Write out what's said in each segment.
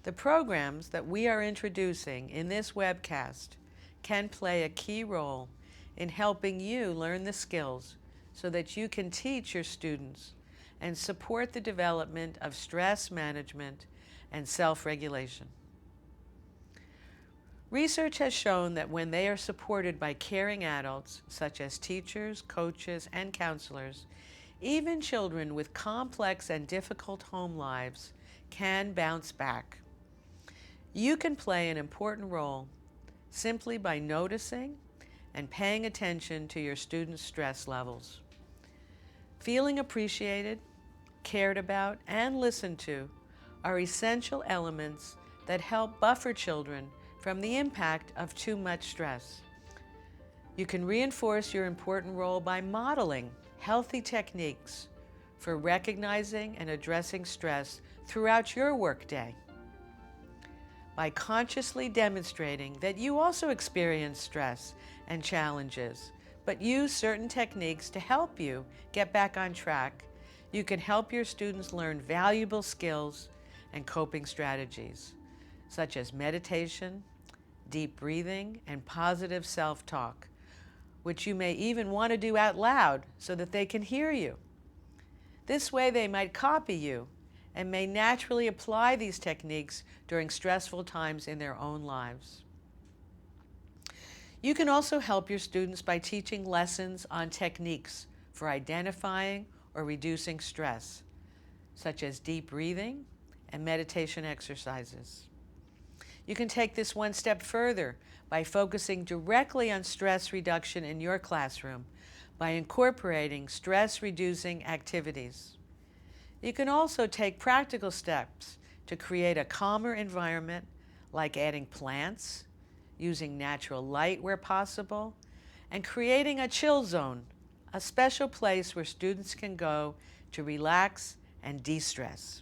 The programs that we are introducing in this webcast can play a key role in helping you learn the skills so that you can teach your students and support the development of stress management and self-regulation. Research has shown that when they are supported by caring adults, such as teachers, coaches, and counselors, even children with complex and difficult home lives can bounce back. You can play an important role simply by noticing and paying attention to your students' stress levels. Feeling appreciated, cared about, and listened to are essential elements that help buffer children from the impact of too much stress. You can reinforce your important role by modeling healthy techniques for recognizing and addressing stress throughout your workday. By consciously demonstrating that you also experience stress and challenges, but use certain techniques to help you get back on track, you can help your students learn valuable skills and coping strategies, such as meditation, deep breathing, and positive self-talk, which you may even want to do out loud so that they can hear you. This way they might copy you and may naturally apply these techniques during stressful times in their own lives. You can also help your students by teaching lessons on techniques for identifying or reducing stress, such as deep breathing and meditation exercises. You can take this one step further by focusing directly on stress reduction in your classroom by incorporating stress-reducing activities. You can also take practical steps to create a calmer environment, like adding plants, using natural light where possible, and creating a chill zone, a special place where students can go to relax and de-stress.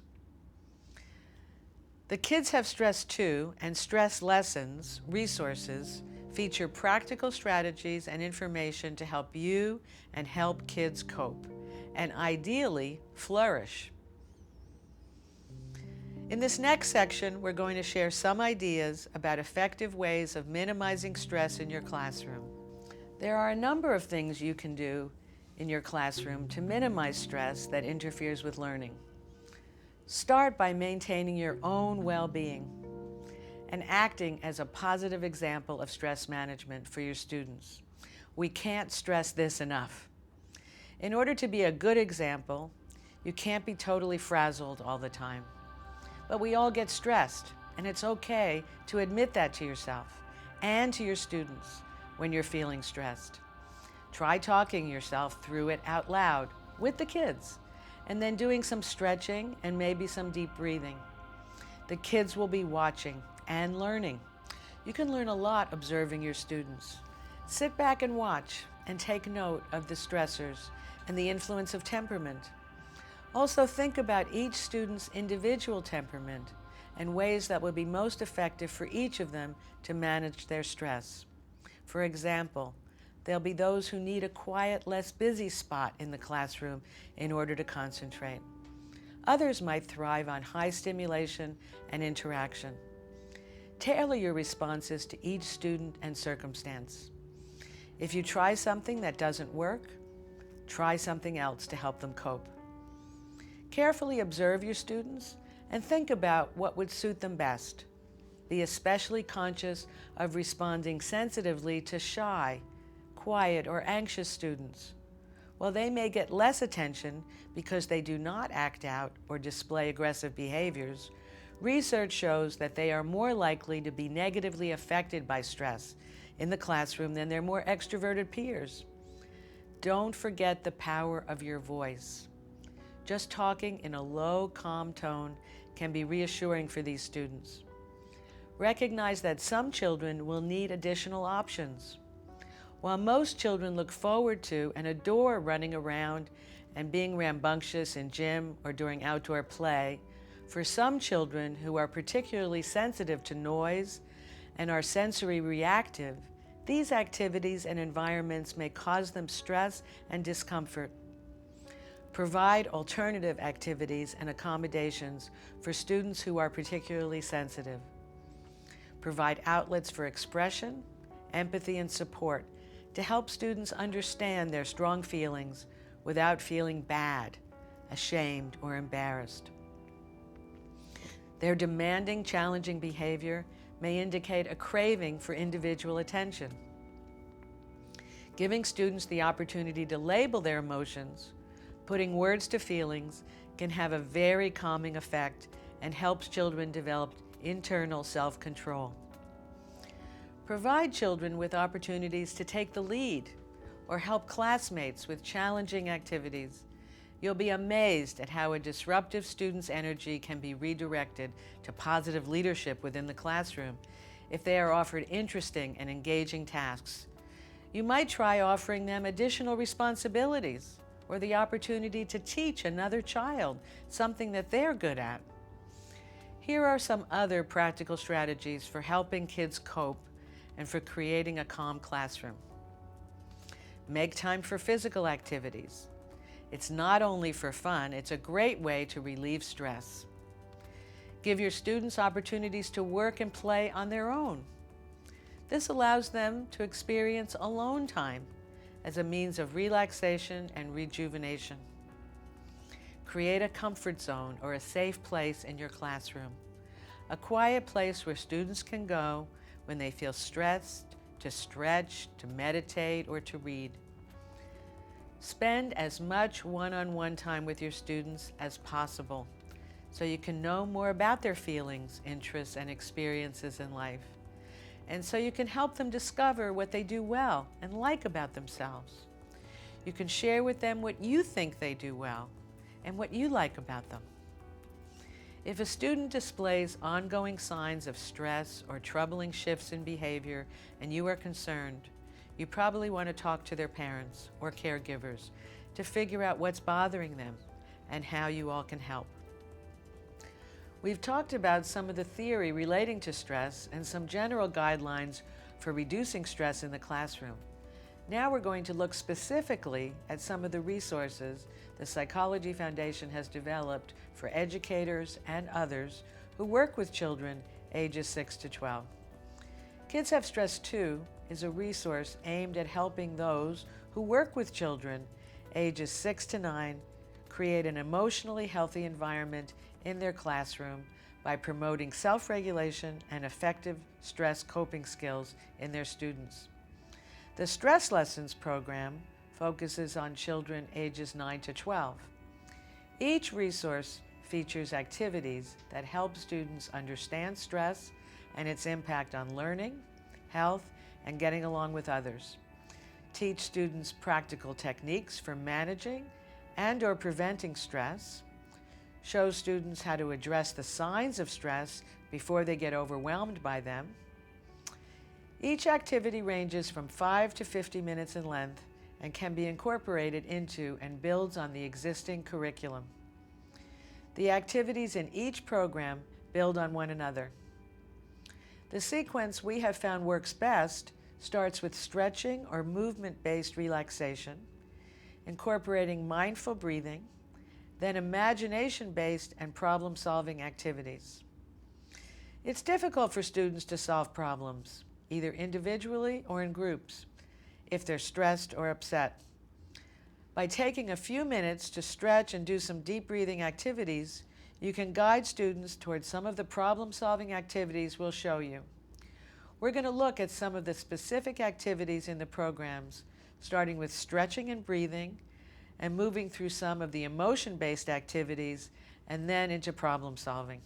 The Kids Have Stress Too and Stress Lessons resources feature practical strategies and information to help you and help kids cope, and ideally flourish. In this next section, we're going to share some ideas about effective ways of minimizing stress in your classroom. There are a number of things you can do in your classroom to minimize stress that interferes with learning. Start by maintaining your own well-being and acting as a positive example of stress management for your students. We can't stress this enough. In order to be a good example, you can't be totally frazzled all the time. But we all get stressed, and it's okay to admit that to yourself and to your students when you're feeling stressed. Try talking yourself through it out loud with the kids, and then doing some stretching and maybe some deep breathing. The kids will be watching and learning. You can learn a lot observing your students. Sit back and watch and take note of the stressors and the influence of temperament. Also think about each student's individual temperament and ways that would be most effective for each of them to manage their stress. For example, there'll be those who need a quiet, less busy spot in the classroom in order to concentrate. Others might thrive on high stimulation and interaction. Tailor your responses to each student and circumstance. If you try something that doesn't work, try something else to help them cope. Carefully observe your students and think about what would suit them best. Be especially conscious of responding sensitively to shy, quiet, or anxious students. While they may get less attention because they do not act out or display aggressive behaviors, research shows that they are more likely to be negatively affected by stress in the classroom than their more extroverted peers. Don't forget the power of your voice. Just talking in a low, calm tone can be reassuring for these students. Recognize that some children will need additional options. While most children look forward to and adore running around and being rambunctious in gym or during outdoor play, for some children who are particularly sensitive to noise and are sensory reactive, these activities and environments may cause them stress and discomfort. Provide alternative activities and accommodations for students who are particularly sensitive. Provide outlets for expression, empathy, and support to help students understand their strong feelings without feeling bad, ashamed, or embarrassed. Their demanding, challenging behavior may indicate a craving for individual attention. Giving students the opportunity to label their emotions, putting words to feelings, can have a very calming effect and helps children develop internal self-control. Provide children with opportunities to take the lead or help classmates with challenging activities. You'll be amazed at how a disruptive student's energy can be redirected to positive leadership within the classroom if they are offered interesting and engaging tasks. You might try offering them additional responsibilities or the opportunity to teach another child something that they're good at. Here are some other practical strategies for helping kids cope and for creating a calm classroom. Make time for physical activities. It's not only for fun, it's a great way to relieve stress. Give your students opportunities to work and play on their own. This allows them to experience alone time as a means of relaxation and rejuvenation. Create a comfort zone or a safe place in your classroom, a quiet place where students can go when they feel stressed, to stretch, to meditate, or to read. Spend as much one-on-one time with your students as possible so you can know more about their feelings, interests, and experiences in life. And so you can help them discover what they do well and like about themselves. You can share with them what you think they do well and what you like about them. If a student displays ongoing signs of stress or troubling shifts in behavior and you are concerned, you probably want to talk to their parents or caregivers to figure out what's bothering them and how you all can help. We've talked about some of the theory relating to stress and some general guidelines for reducing stress in the classroom. Now we're going to look specifically at some of the resources the Psychology Foundation has developed for educators and others who work with children ages 6 to 12. Kids Have Stress Too is a resource aimed at helping those who work with children ages 6 to 9 create an emotionally healthy environment in their classroom by promoting self-regulation and effective stress coping skills in their students. The Stress Lessons program focuses on children ages 9 to 12. Each resource features activities that help students understand stress and its impact on learning, health, and getting along with others. Teach students practical techniques for managing and/or preventing stress. Show students how to address the signs of stress before they get overwhelmed by them. Each activity ranges from 5 to 50 minutes in length and can be incorporated into and builds on the existing curriculum. The activities in each program build on one another. The sequence we have found works best starts with stretching or movement-based relaxation, incorporating mindful breathing, then imagination-based and problem-solving activities. It's difficult for students to solve problems, either individually or in groups, if they're stressed or upset. By taking a few minutes to stretch and do some deep breathing activities, you can guide students towards some of the problem-solving activities we'll show you. We're going to look at some of the specific activities in the programs, starting with stretching and breathing, and moving through some of the emotion-based activities, and then into problem-solving.